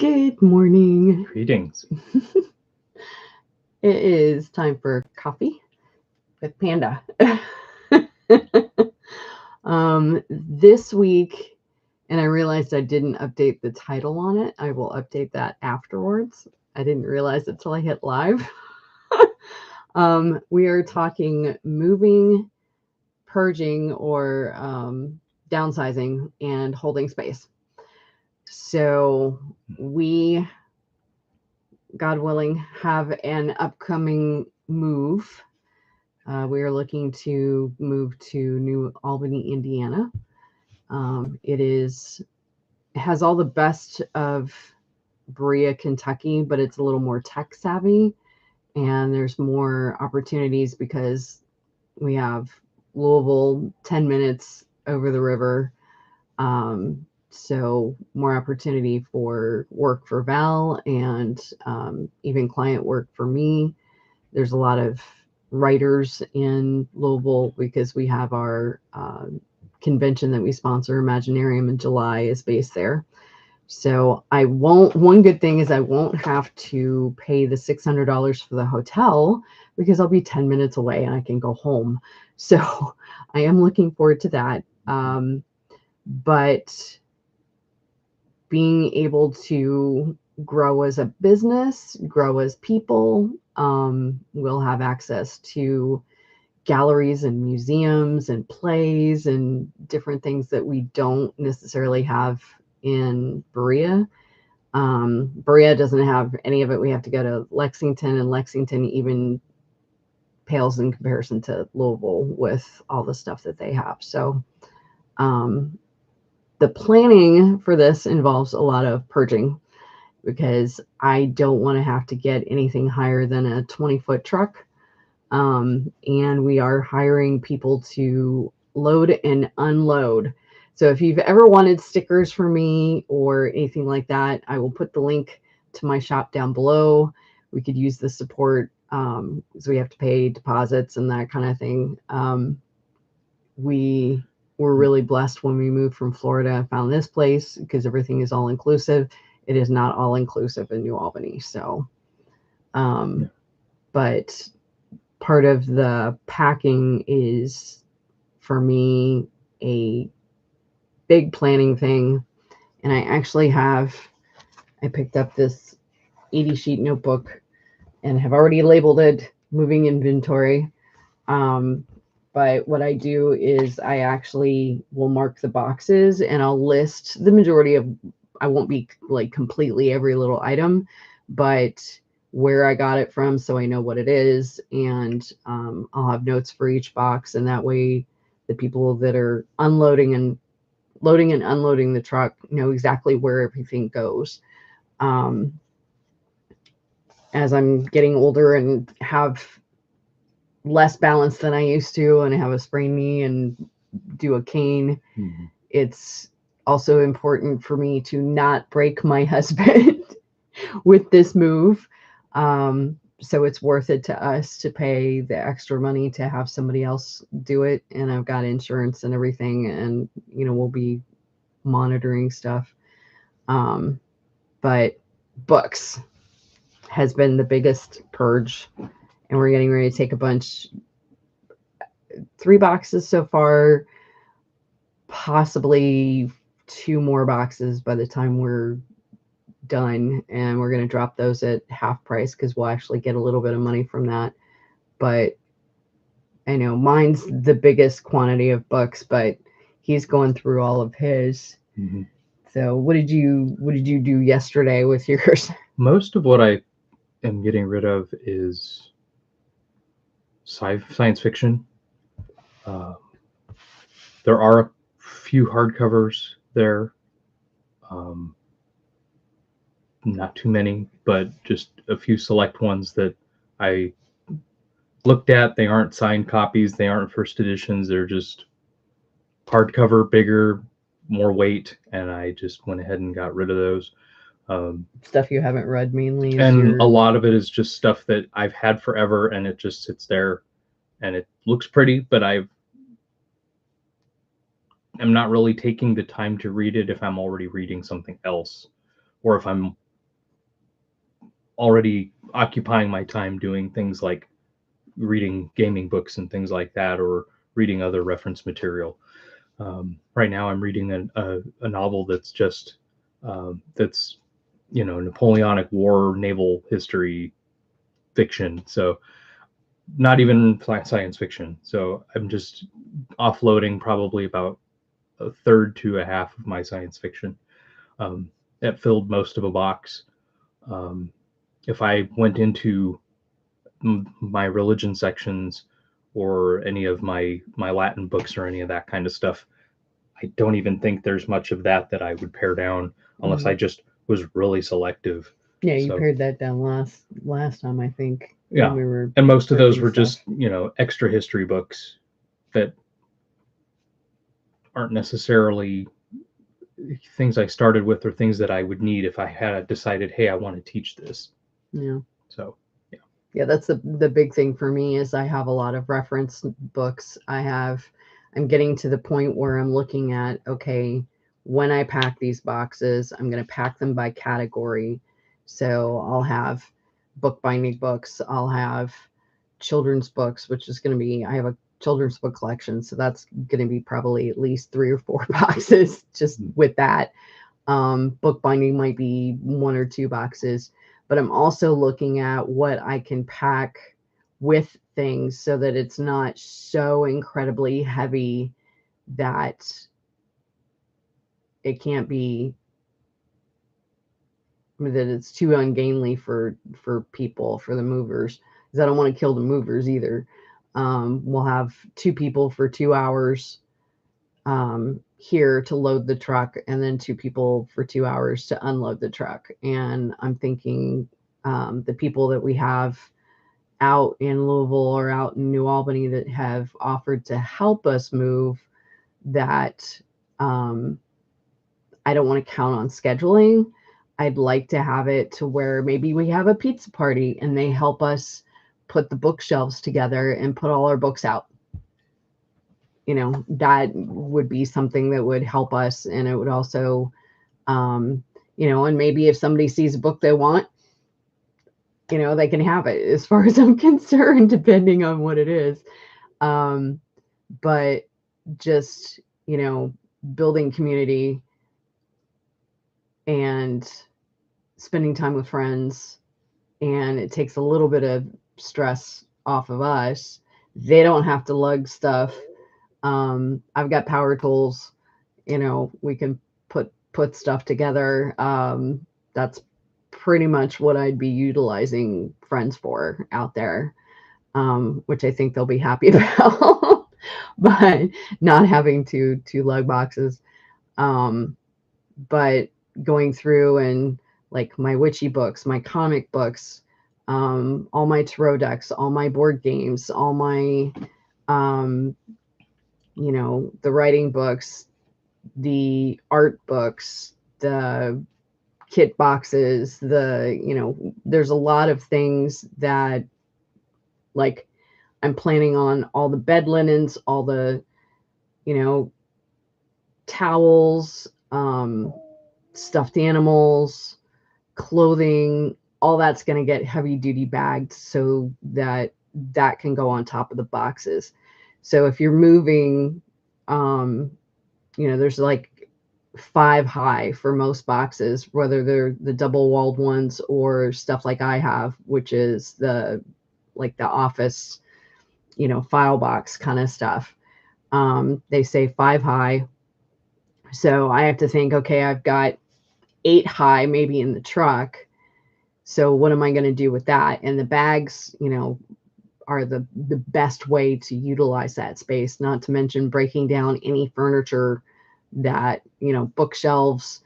Good morning. Greetings. It is time for coffee with Panda. This week, and I realized I didn't update the title on it. I will update that afterwards. I didn't realize it till I hit live. We are talking moving, purging, or downsizing and holding space. So we, God willing, have an upcoming move. We are looking to move to New Albany, Indiana. It has all the best of Berea, Kentucky, but it's a little more tech savvy, and there's more opportunities because we have Louisville 10 minutes over the river. So more opportunity for work for Val and even client work for me. There's a lot of writers in Louisville because we have our convention that we sponsor, Imaginarium, in July is based there. So one good thing is I won't have to pay the $600 for the hotel because I'll be 10 minutes away and I can go home. So I am looking forward to that. But being able to grow as a business, grow as people, we'll have access to galleries and museums and plays and different things that we don't necessarily have in Berea. Berea doesn't have any of it. We have to go to Lexington, and Lexington even pales in comparison to Louisville with all the stuff that they have. So the planning for this involves a lot of purging because I don't want to have to get anything higher than a 20-foot truck. And we are hiring people to load and unload. So if you've ever wanted stickers for me or anything like that, I will put the link to my shop down below. We could use the support because we have to pay deposits and that kind of thing. We were really blessed when we moved from Florida and found this place because everything is all inclusive. It is not all inclusive in New Albany. So, but part of the packing is for me a big planning thing. And I picked up this 80 sheet notebook and have already labeled it moving inventory. But what I do is I actually will mark the boxes and I'll list the majority of, I won't be like completely every little item, but where I got it from so I know what it is. And I'll have notes for each box. And that way the people that are unloading and loading and unloading the truck know exactly where everything goes. As I'm getting older and have less balance than I used to, and I have a sprained knee and do a cane, it's also important for me to not break my husband with this move. So it's worth it to us to pay the extra money to have somebody else do it. And I've got insurance and everything, and we'll be monitoring stuff. But books has been the biggest purge, and we're getting ready to take a bunch, 3 boxes so far, possibly 2 more boxes by the time we're done, and we're going to drop those at half price because we'll actually get a little bit of money from that. But I know mine's the biggest quantity of books, but he's going through all of his. So what did you do yesterday with yours? Most of what I am getting rid of is science fiction. There are a few hardcovers there. Not too many, but just a few select ones that I looked at. They aren't signed copies. They aren't first editions. They're just hardcover, bigger, more weight. And I just went ahead and got rid of those. Stuff you haven't read mainly. And a lot of it is just stuff that I've had forever, and it just sits there and it looks pretty, but I'm not really taking the time to read it if I'm already reading something else, or if I'm already occupying my time doing things like reading gaming books and things like that, or reading other reference material. Right now I'm reading a novel that's just that's Napoleonic War naval history fiction, so not even science fiction. So I'm just offloading probably about a third to a half of my science fiction. That filled most of a box. If I went into my religion sections or any of my Latin books or any of that kind of stuff, I don't even think there's much of that I would pare down unless I just was really selective. Yeah, you So, pared that down last time, I think. Yeah, when we were and most of those were stuff. just extra history books that aren't necessarily things I started with or things that I would need if I had decided, hey, I want to teach this. Yeah. So yeah, that's the big thing for me is I have a lot of reference books. I'm getting to the point where I'm looking at, okay, when I pack these boxes, I'm going to pack them by category. So I'll have bookbinding books, I'll have children's books, which is going to be, I have a children's book collection, so that's going to be probably at least 3 or 4 boxes just with that. Bookbinding might be 1 or 2 boxes, but I'm also looking at what I can pack with things so that it's not so incredibly heavy that it can't be, that it's too ungainly for people, for the movers, because I don't want to kill the movers either. We'll have 2 people for 2 hours here to load the truck, and then 2 people for 2 hours to unload the truck. And I'm thinking the people that we have out in Louisville or out in New Albany that have offered to help us move, that I don't want to count on scheduling. I'd like to have it to where maybe we have a pizza party and they help us put the bookshelves together and put all our books out. That would be something that would help us. And it would also, and maybe if somebody sees a book they want, they can have it, as far as I'm concerned, depending on what it is. But just, building community and spending time with friends, and it takes a little bit of stress off of us. They don't have to lug stuff. I've got power tools, we can put stuff together. That's pretty much what I'd be utilizing friends for out there, which I think they'll be happy about, but not having to lug boxes. But going through and like my witchy books, my comic books, all my tarot decks, all my board games, all my, the writing books, the art books, the kit boxes, there's a lot of things that, like, I'm planning on all the bed linens, all the, towels, stuffed animals, clothing, all that's going to get heavy duty bagged so that can go on top of the boxes. So if you're moving, there's like 5 high for most boxes, whether they're the double walled ones or stuff like I have, which is the office, file box kind of stuff. They say 5 high. So I have to think, okay, I've got 8 high maybe in the truck. So what am I going to do with that? And the bags, are the best way to utilize that space, not to mention breaking down any furniture that, bookshelves.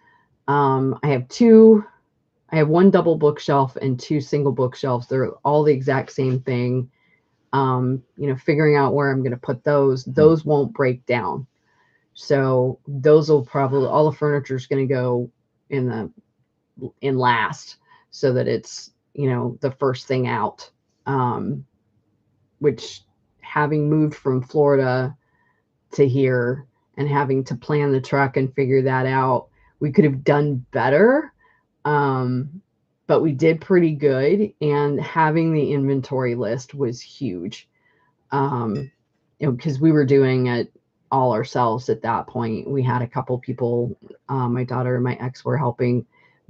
I have 1 double bookshelf and 2 single bookshelves. They're all the exact same thing. Figuring out where I'm going to put those won't break down. So those will probably, all the furniture is going to go in last, so that it's, the first thing out. Which, having moved from Florida to here and having to plan the truck and figure that out, we could have done better. but we did pretty good. And having the inventory list was huge. Because we were doing it all ourselves at that point. We had a couple people, my daughter and my ex were helping,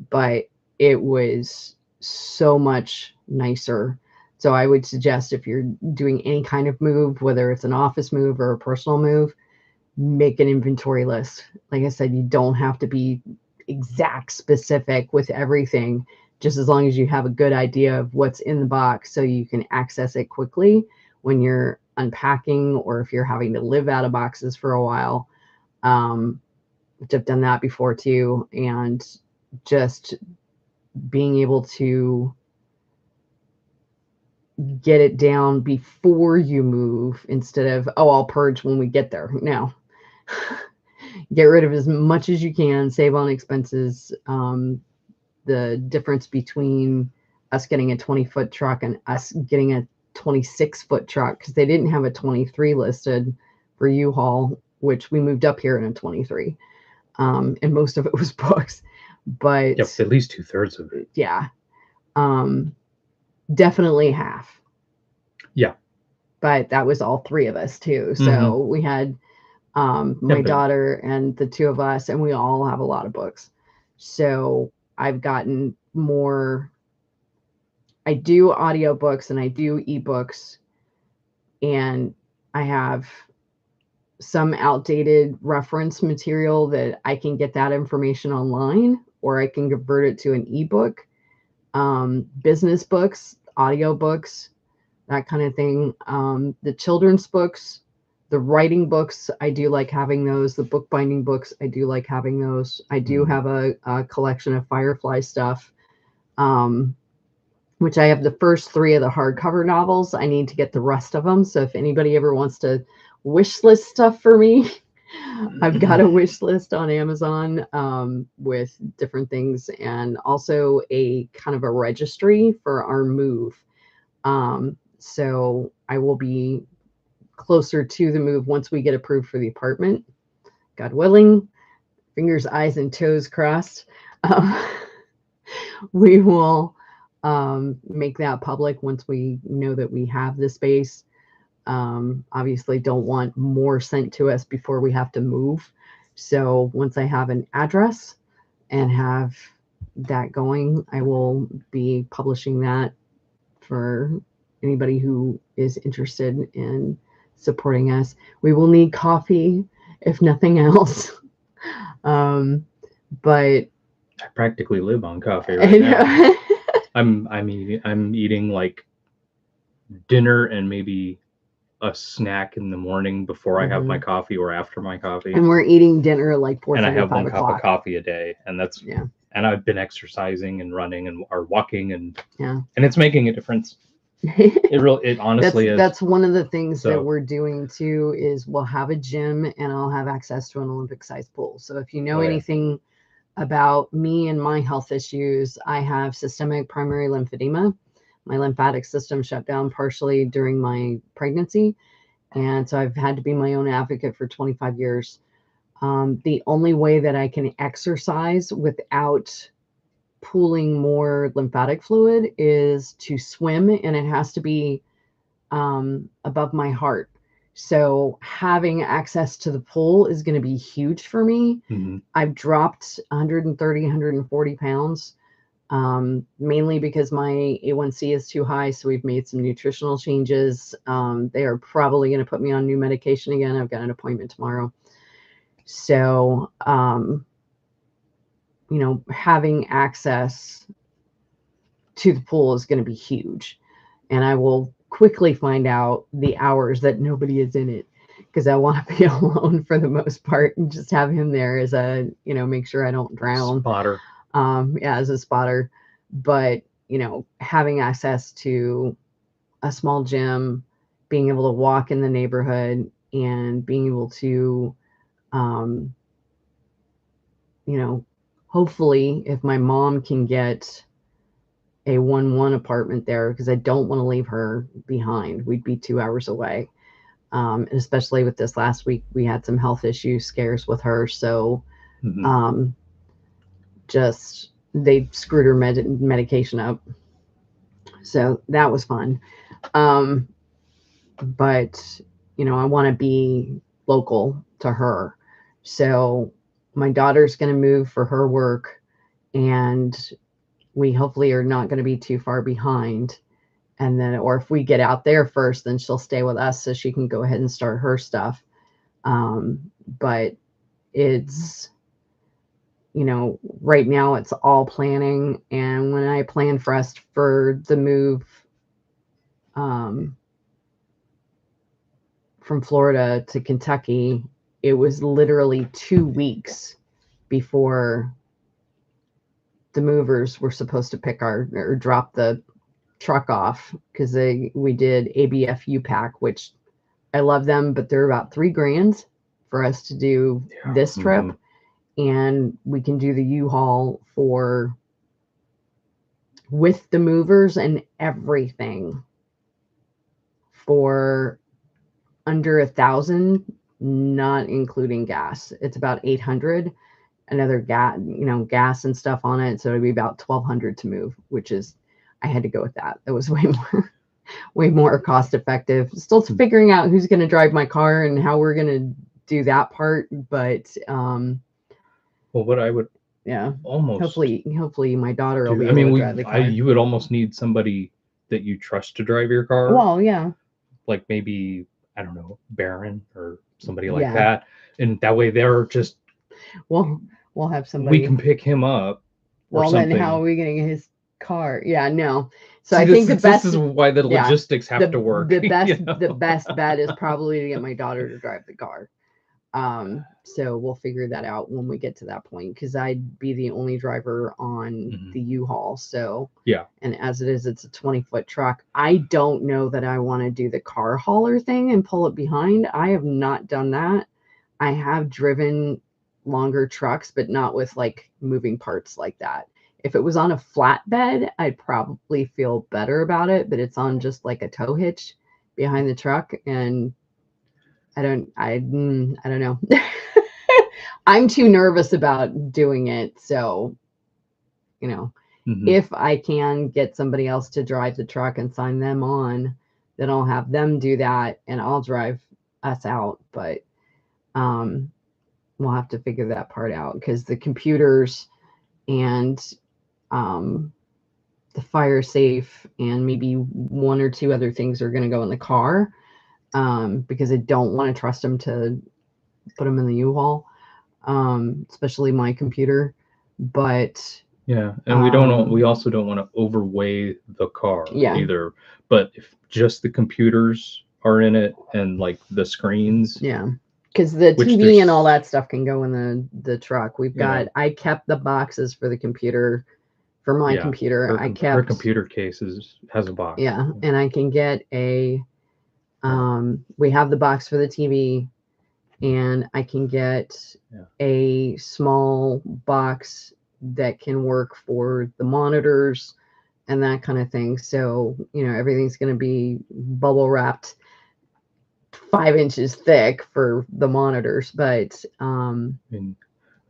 but it was so much nicer. So I would suggest if you're doing any kind of move, whether it's an office move or a personal move, make an inventory list. Like I said, you don't have to be exact specific with everything, just as long as you have a good idea of what's in the box so you can access it quickly when you're unpacking, or if you're having to live out of boxes for a while. Which I've done that before too. And just being able to get it down before you move instead of, oh, I'll purge when we get there. No. Get rid of as much as you can, save on expenses. The difference between us getting a 20-foot truck and us getting a 26-foot truck, because they didn't have a 23 listed for U-Haul, which we moved up here in a 23. And most of it was books. But yep, at least 2/3 of it. Yeah. Definitely half. Yeah. But that was all three of us too. So we had my daughter and the two of us, and we all have a lot of books. So I've gotten more. I do audiobooks and I do ebooks, and I have some outdated reference material that I can get that information online, or I can convert it to an ebook. Business books, audiobooks, that kind of thing. The children's books, the writing books, I do like having those. The bookbinding books, I do like having those. I do have a collection of Firefly stuff, which I have the first 3 of the hardcover novels. I need to get the rest of them. So if anybody ever wants to wish list stuff for me, I've got a wish list on Amazon with different things, and also a kind of a registry for our move. So I will be closer to the move once we get approved for the apartment, God willing, fingers, eyes, and toes crossed. We will make that public once we know that we have the space. Obviously don't want more sent to us before we have to move. So once I have an address and have that going, I will be publishing that for anybody who is interested in supporting us. We will need coffee, if nothing else. But I practically live on coffee right now. I'm eating like dinner and maybe a snack in the morning before I have my coffee or after my coffee. And we're eating dinner like 4:30, and I have 5 1 cup of coffee a day, and that's and I've been exercising and running and or walking, and it's making a difference. It honestly is. That's one of the things that we're doing too, is we'll have a gym and I'll have access to an Olympic sized pool. So if you know anything about me and my health issues, I have systemic primary lymphedema. My lymphatic system shut down partially during my pregnancy. And so I've had to be my own advocate for 25 years. The only way that I can exercise without pooling more lymphatic fluid is to swim, and it has to be above my heart. So having access to the pool is going to be huge for me. I've dropped 130, 140 pounds, mainly because my A1C is too high. So we've made some nutritional changes. They are probably going to put me on new medication again. I've got an appointment tomorrow. So, having access to the pool is going to be huge. And I will quickly find out the hours that nobody is in it, because I want to be alone for the most part and just have him there as a, make sure I don't drown. Spotter. As a spotter. But, having access to a small gym, being able to walk in the neighborhood, and being able to, hopefully if my mom can get a 1-1 apartment there, because I don't want to leave her behind. We'd be 2 hours away. And especially with this last week, we had some health issue scares with her. So just they screwed her medication up. So that was fun. Um, but, I want to be local to her. So my daughter's going to move for her work, and we hopefully are not going to be too far behind. And then, or if we get out there first, then she'll stay with us so she can go ahead and start her stuff. But it's, right now it's all planning. And when I planned for us for the move from Florida to Kentucky, it was literally 2 weeks before the movers were supposed to pick or drop the truck off, because we did ABF pack, which I love them, but they're about $3,000 for us to do this trip. Mm-hmm. And we can do the U-Haul with the movers and everything for under $1,000, not including gas. It's about $800. Another gas and stuff on it. So it'd be about $1,200 to move, which is, I had to go with that. It was way more cost effective. Still figuring out who's going to drive my car and how we're going to do that part. But, well, what I would almost hopefully my daughter will be able to drive the car. You would almost need somebody that you trust to drive your car. Well, yeah. Like maybe, I don't know, Baron or somebody like that. And that way they're just, well, we'll have somebody. We can pick him up. Well, then how are we going to get his car? Yeah, no. So I think this is why the logistics have to work. The best bet is probably to get my daughter to drive the car. So we'll figure that out when we get to that point, because I'd be the only driver on the U-Haul. So yeah. And as it is, it's a 20-foot truck. I don't know that I want to do the car hauler thing and pull it behind. I have not done that. I have driven longer trucks, but not with like moving parts like that. If it was on a flatbed, I'd probably feel better about it, but it's on just like a tow hitch behind the truck, and I don't know. I'm too nervous about doing it. So, if I can get somebody else to drive the truck and sign them on, then I'll have them do that and I'll drive us out. But we'll have to figure that part out, because the computers and the fire safe and maybe one or two other things are going to go in the car, because I don't want to trust them to put them in the U-Haul, especially my computer. But yeah, and we also don't want to overweigh the car either. But if just the computers are in it and like the screens, because the TV and all that stuff can go in the truck. I kept the boxes for the computer. For my computer, her computer case has a box. Yeah, and I can get a. We have the box for the TV, and I can get a small box that can work for the monitors and that kind of thing. So everything's going to be bubble wrapped 5 inches thick for the monitors, but in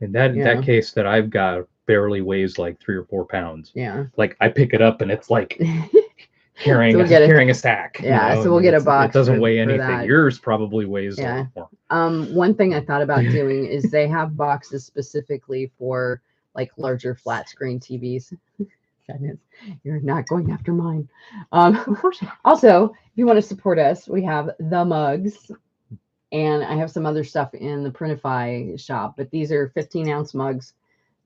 that case that I've got barely weighs like 3 or 4 pounds. Yeah. Like I pick it up and it's like carrying a sack. Yeah. So we'll get a box. It doesn't weigh anything. Yours probably weighs a lot more. One thing I thought about doing is they have boxes specifically for like larger flat screen TVs. You're not going after mine. Also, if you want to support us, we have the mugs. And I have some other stuff in the Printify shop, but these are 15-ounce mugs.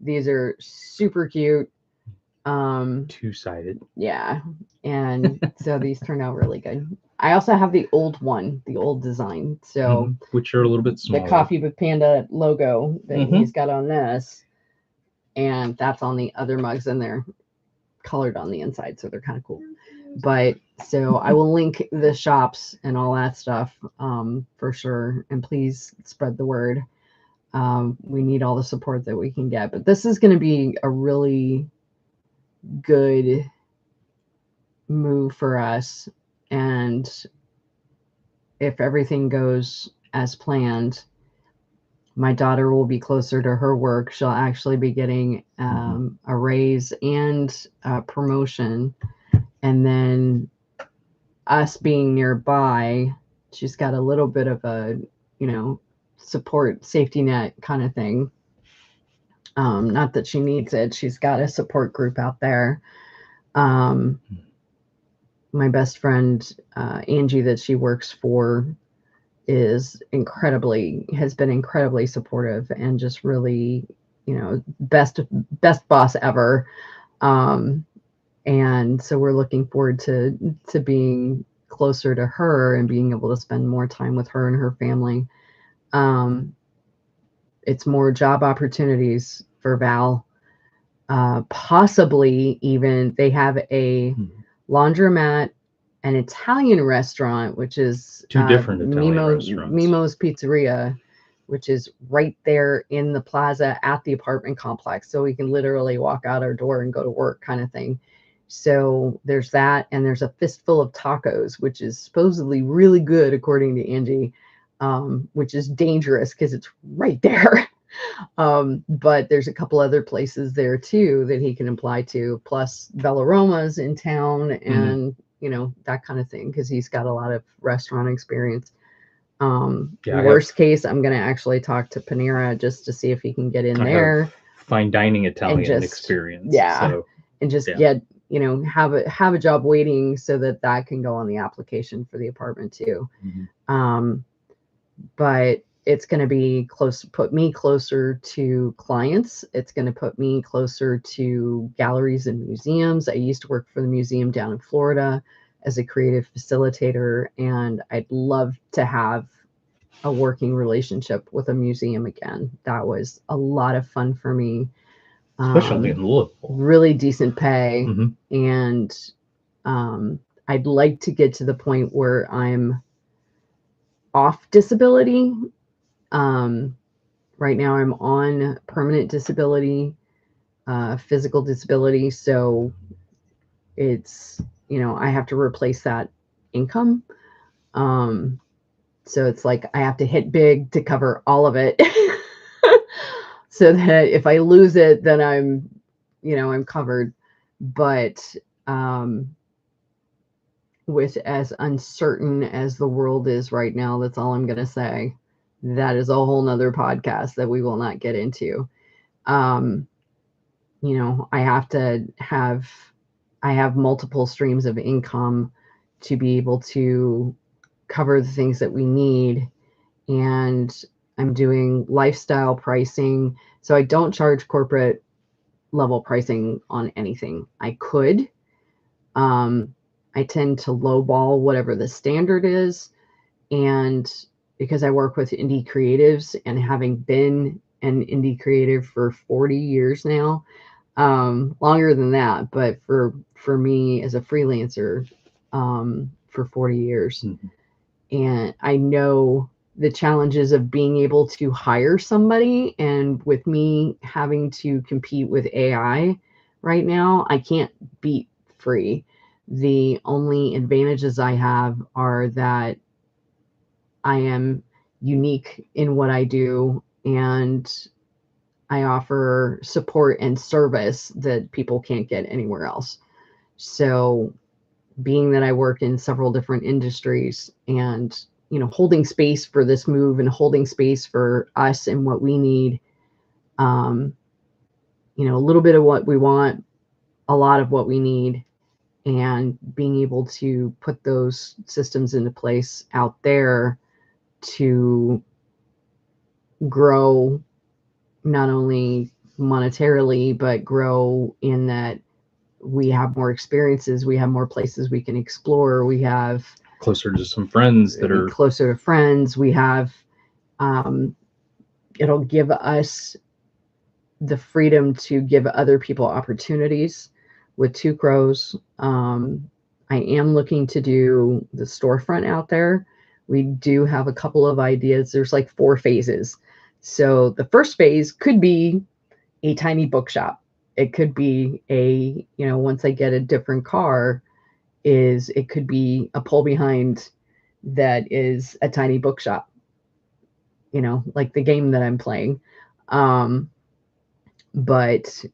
These are super cute. 2-sided. Yeah. And so these turned out really good. I also have the old one, the old design. So which are a little bit smaller. The Coffee with Panda logo that he's got on this. And that's on the other mugs, and they're colored on the inside, so they're kind of cool. But so I will link the shops and all that stuff for sure. And please spread the word. We need all the support that we can get. But this is going to be a really good move for us. And if everything goes as planned, My daughter will be closer to her work. She'll actually be getting a raise and a promotion. And then us being nearby, she's got a little bit of a, support safety net kind of thing. Not that she needs it. She's got a support group out there. My best friend, Angie, that she works for, has been incredibly supportive and just really, best boss ever. And so we're looking forward to being closer to her and being able to spend more time with her and her family. It's more job opportunities for Val. Possibly even they have a laundromat, an Italian restaurant, which is two different Italian restaurants. Mimo's Pizzeria, which is right there in the plaza at the apartment complex. So we can literally walk out our door and go to work kind of thing. So there's that. And there's a Fistful of Tacos, which is supposedly really good, according to Angie, which is dangerous because it's right there. But there's a couple other places there too that he can apply to, plus Bellaroma's in town and that kind of thing, because he's got a lot of restaurant experience. Worst case, I'm going to actually talk to Panera just to see if he can get in there. Fine dining Italian experience. And just get, have a job waiting so that can go on the application for the apartment too. But it's going to be put me closer to clients. It's going to put me closer to galleries and museums. I used to work for the museum down in Florida as a creative facilitator, and I'd love to have a working relationship with a museum again. That was a lot of fun for me. Especially in Louisville. Really decent pay. And I'd like to get to the point where I'm off disability. Right now I'm on permanent disability, physical disability. So it's, I have to replace that income. So it's like I have to hit big to cover all of it. So that if I lose it, then I'm covered. But with as uncertain as the world is right now, that's all I'm going to say. That is a whole nother podcast that we will not get into. I have multiple streams of income to be able to cover the things that we need. And I'm doing lifestyle pricing. So I don't charge corporate level pricing on anything. I could. I tend to lowball whatever the standard is. And because I work with indie creatives, and having been an indie creative for 40 years now, longer than that, but for me as a freelancer, for 40 years. And I know the challenges of being able to hire somebody, and with me having to compete with AI right now, I can't beat free. The only advantages I have are that I am unique in what I do, and I offer support and service that people can't get anywhere else. So being that I work in several different industries, and holding space for this move and holding space for us and what we need, a little bit of what we want, a lot of what we need, and being able to put those systems into place out there to grow, not only monetarily, but grow in that we have more experiences, we have more places we can explore, we have closer to some friends that are closer to friends, we have it'll give us the freedom to give other people opportunities with Two Crows. I am looking to do the storefront out there. We do have a couple of ideas. There's like 4 phases. So the first phase could be a tiny bookshop. It could be a, once I get a different car, it could be a pull behind that is a tiny bookshop. like the game that I'm playing. But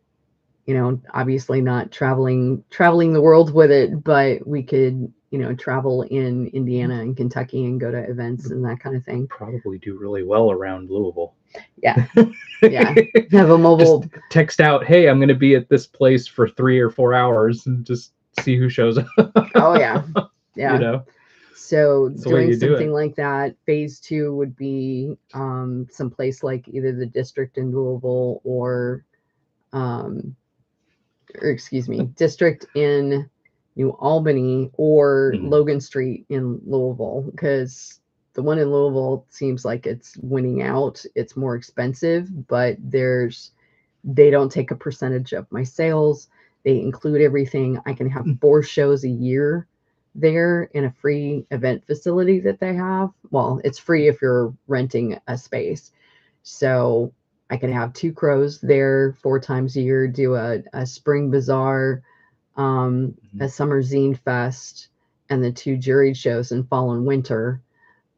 obviously not traveling the world with it, but we could, travel in Indiana and Kentucky and go to events and that kind of thing. Probably do really well around Louisville. Yeah. Yeah. Have a mobile. Just text out, hey, I'm going to be at this place for 3 or 4 hours, and just see who shows up. Oh, yeah. Yeah. So doing something like that. Phase 2 would be someplace like either the district in Louisville or district in New Albany or Logan Street in Louisville, because the one in Louisville seems like it's winning out. It's more expensive, but they don't take a percentage of my sales. They include everything. I can have 4 shows a year there in a free event facility that they have. Well, it's free if you're renting a space. So I can have 2 crows there 4 times a year, do a spring bazaar, a summer zine fest, and the 2 juried shows in fall and winter.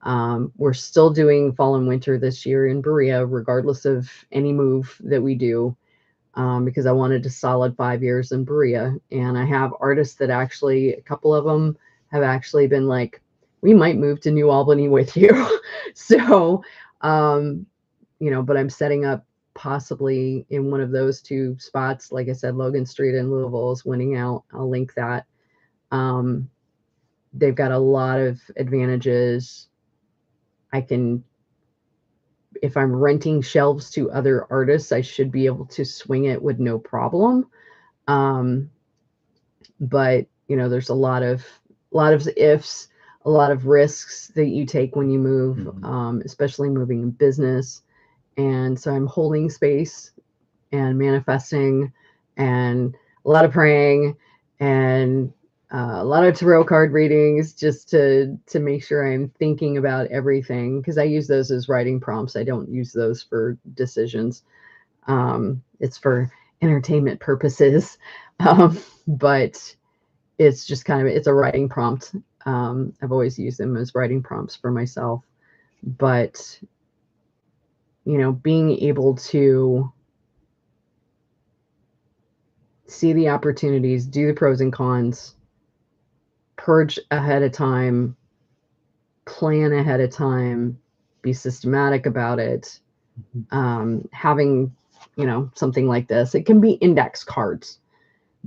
We're still doing fall and winter this year in Berea, regardless of any move that we do, because I wanted a solid 5 years in Berea. And I have artists that actually, a couple of them have actually been like, we might move to New Albany with you. So, but I'm setting up possibly in one of those 2 spots. Like I said, Logan Street in Louisville is winning out. I'll link that. They've got a lot of advantages. If I'm renting shelves to other artists, I should be able to swing it with no problem. But there's a lot of ifs, a lot of risks that you take when you move, especially moving in business. And so I'm holding space and manifesting and a lot of praying and a lot of tarot card readings, just to make sure I'm thinking about everything, because I use those as writing prompts. I don't use those for decisions. It's for entertainment purposes. But it's just it's a writing prompt. I've always used them as writing prompts for myself. But being able to see the opportunities, do the pros and cons, purge ahead of time, plan ahead of time, be systematic about it. Having, something like this, it can be index cards,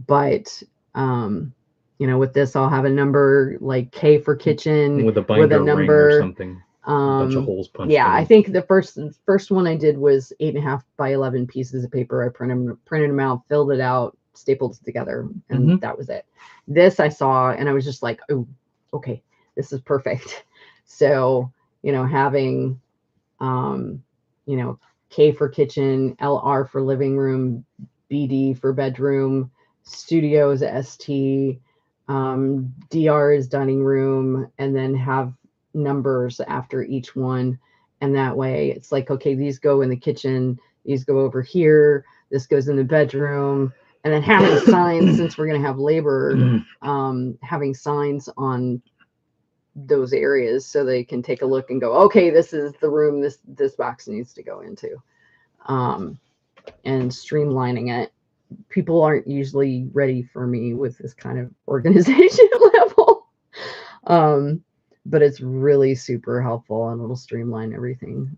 but, with this, I'll have a number like K for kitchen with a binder with a number ring or something. A bunch of holes punched in. I think the first one I did was 8.5 by 11 pieces of paper. I printed them out, filled it out, stapled it together, and that was it. This I saw and I was just like, oh, okay, this is perfect. So, having, K for kitchen, LR for living room, BD for bedroom, studio is ST, DR is dining room, and then have numbers after each one. And that way it's like, okay, these go in the kitchen, these go over here, this goes in the bedroom. And then having signs, since we're going to have labor, having signs on those areas so they can take a look and go, okay, this is the room this box needs to go into, and streamlining it. People aren't usually ready for me with this kind of organization level, but it's really super helpful and it'll streamline everything.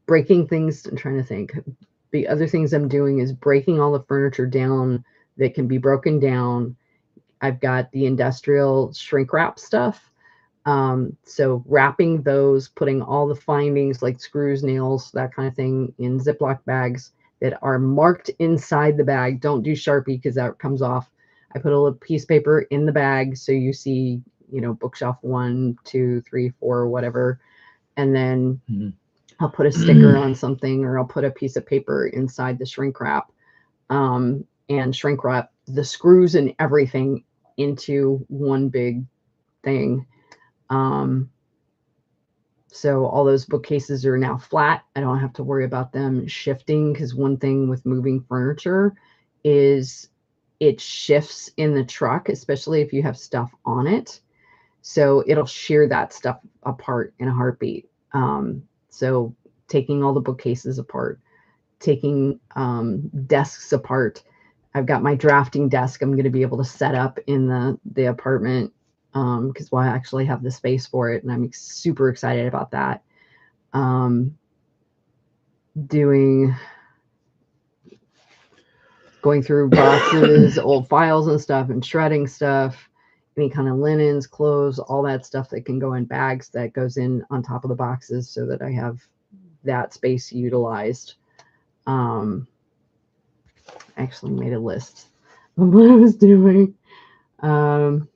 Breaking things, I'm trying to think. The other things I'm doing is breaking all the furniture down that can be broken down. I've got the industrial shrink wrap stuff. So wrapping those, putting all the findings like screws, nails, that kind of thing in Ziploc bags that are marked inside the bag. Don't do Sharpie because that comes off. I put a little piece of paper in the bag so you see, bookshelf 1, 2, 3, 4, whatever. And then I'll put a sticker on something, or I'll put a piece of paper inside the shrink wrap, and shrink wrap the screws and everything into one big thing. So all those bookcases are now flat. I don't have to worry about them shifting, because one thing with moving furniture is it shifts in the truck, especially if you have stuff on it. So it'll shear that stuff apart in a heartbeat. So taking all the bookcases apart, taking desks apart. I've got my drafting desk I'm going to be able to set up in the apartment because I actually have the space for it, and I'm super excited about that. Going through boxes, old files and stuff, and shredding stuff, any kind of linens, clothes, all that stuff that can go in bags that goes in on top of the boxes so that I have that space utilized. I actually made a list of what I was doing. I've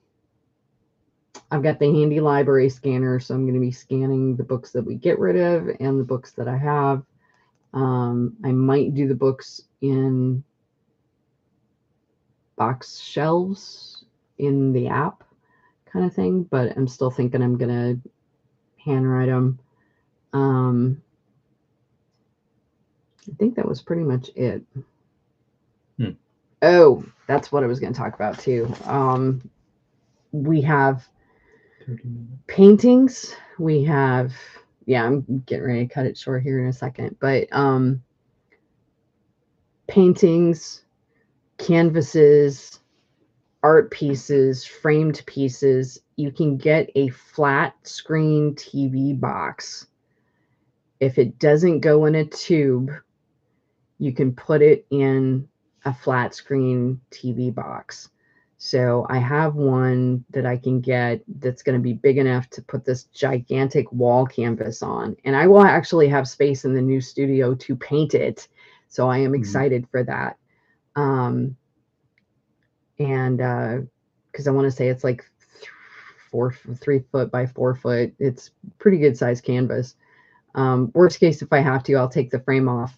got the handy library scanner, so I'm going to be scanning the books that we get rid of and the books that I have. I might do the books in box shelves in the app kind of thing, but I'm still thinking I'm going to handwrite them. I think that was pretty much it. Oh, that's what I was going to talk about too. We have paintings. We have, I'm getting ready to cut it short here in a second, but paintings, canvases, art pieces, framed pieces. You can get a flat screen TV box. If it doesn't go in a tube, you can put it in a flat screen TV box. So I have one that I can get that's going to be big enough to put this gigantic wall canvas on. And I will actually have space in the new studio to paint it. So I am excited for that. And because I want to say it's like 3 foot by 4 foot. It's pretty good size canvas. Worst case, if I have to, I'll take the frame off,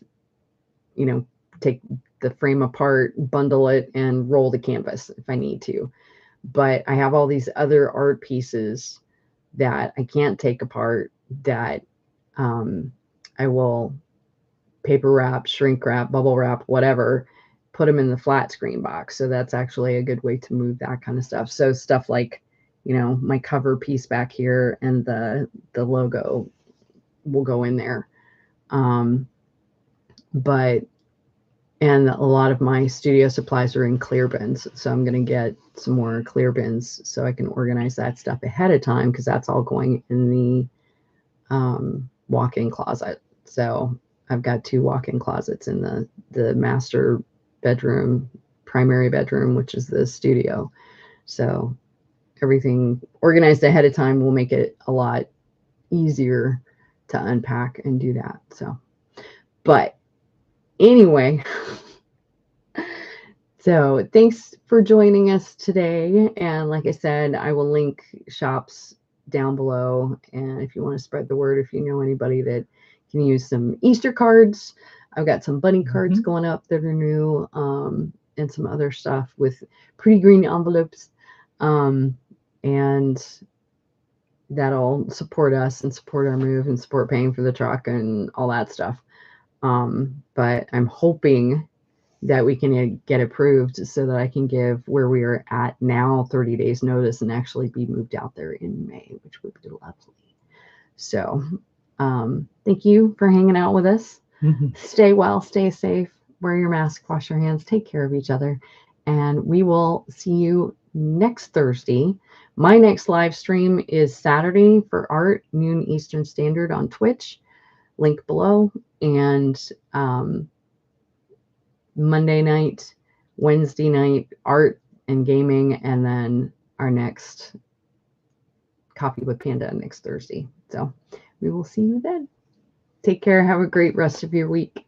take the frame apart, bundle it, and roll the canvas if I need to. But I have all these other art pieces that I can't take apart that I will paper wrap, shrink wrap, bubble wrap, whatever, put them in the flat screen box. So that's actually a good way to move that kind of stuff. So stuff like, my cover piece back here and the logo will go in there. And a lot of my studio supplies are in clear bins. So I'm going to get some more clear bins so I can organize that stuff ahead of time, because that's all going in the walk-in closet. So I've got 2 walk-in closets in the master bedroom, primary bedroom, which is the studio. So everything organized ahead of time will make it a lot easier to unpack and do that. So, but anyway, so thanks for joining us today. And like I said, I will link shops down below. And if you want to spread the word, if you know anybody that can use some Easter cards, I've got some bunny cards going up that are new, and some other stuff with pretty green envelopes. And that'll support us and support our move and support paying for the truck and all that stuff. But I'm hoping that we can get approved so that I can give where we are at now 30 days notice and actually be moved out there in May, which would be lovely. So thank you for hanging out with us. Stay well, stay safe, wear your mask, wash your hands, take care of each other. And we will see you next Thursday. My next live stream is Saturday for art, noon Eastern Standard on Twitch. Link below. And Monday night, Wednesday night, art and gaming, and then our next Coffee with Panda next Thursday. So we will see you then. Take care. Have a great rest of your week.